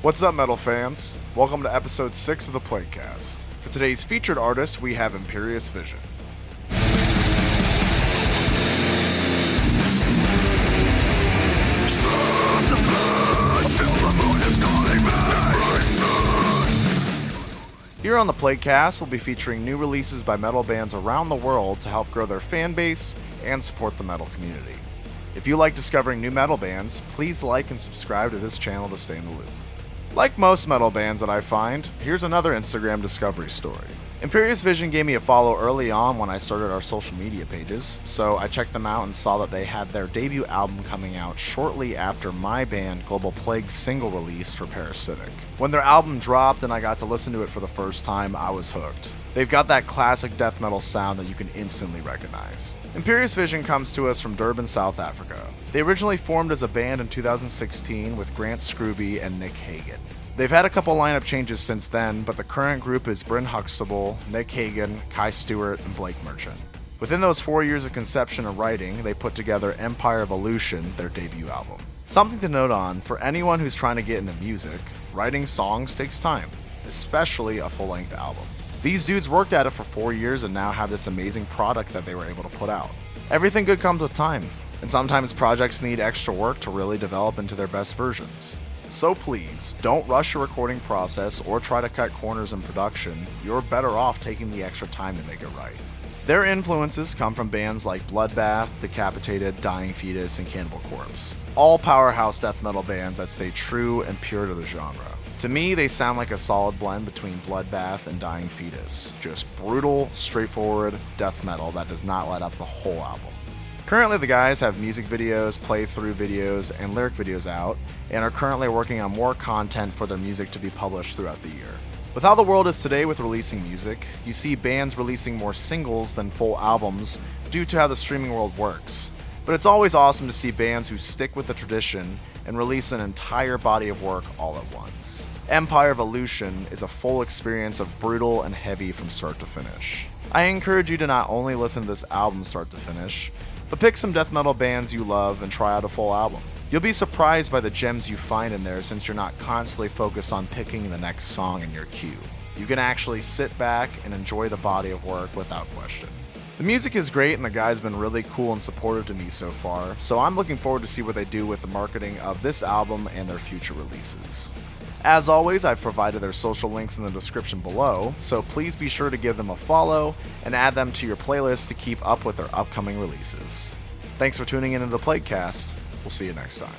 What's up, metal fans? Welcome to episode 6 of the Playcast. For today's featured artist, we have Imperious Vision. Here on the Playcast, we'll be featuring new releases by metal bands around the world to help grow their fan base and support the metal community. If you like discovering new metal bands, please like and subscribe to this channel to stay in the loop. Like most metal bands that I find, here's another Instagram discovery story. Imperious Vision gave me a follow early on when I started our social media pages, so I checked them out and saw that they had their debut album coming out shortly after my band Global Plague's single release for Parasitic. When their album dropped and I got to listen to it for the first time, I was hooked. They've got that classic death metal sound that you can instantly recognize. Imperious Vision comes to us from Durban, South Africa. They originally formed as a band in 2016 with Grant Scrooby and Nick Hagan. They've had a couple lineup changes since then, but the current group is Bryn Huxtable, Nick Hagan, Kai Stewart, and Blake Merchant. Within those 4 years of conception and writing, they put together Empire Evolution, their debut album. Something to note on, for anyone who's trying to get into music, writing songs takes time, especially a full-length album. These dudes worked at it for 4 years and now have this amazing product that they were able to put out. Everything good comes with time, and sometimes projects need extra work to really develop into their best versions. So please, don't rush your recording process or try to cut corners in production. You're better off taking the extra time to make it right. Their influences come from bands like Bloodbath, Decapitated, Dying Fetus, and Cannibal Corpse. All powerhouse death metal bands that stay true and pure to the genre. To me, they sound like a solid blend between Bloodbath and Dying Fetus. Just brutal, straightforward death metal that does not let up the whole album. Currently, the guys have music videos, playthrough videos, and lyric videos out, and are currently working on more content for their music to be published throughout the year. With how the world is today with releasing music, you see bands releasing more singles than full albums due to how the streaming world works. But it's always awesome to see bands who stick with the tradition and release an entire body of work all at once. Empire Evolution is a full experience of brutal and heavy from start to finish. I encourage you to not only listen to this album start to finish, but pick some death metal bands you love and try out a full album. You'll be surprised by the gems you find in there since you're not constantly focused on picking the next song in your queue. You can actually sit back and enjoy the body of work without question. The music is great and the guy's been really cool and supportive to me so far, so I'm looking forward to see what they do with the marketing of this album and their future releases. As always, I've provided their social links in the description below, so please be sure to give them a follow and add them to your playlist to keep up with their upcoming releases. Thanks for tuning in to the Playcast. We'll see you next time.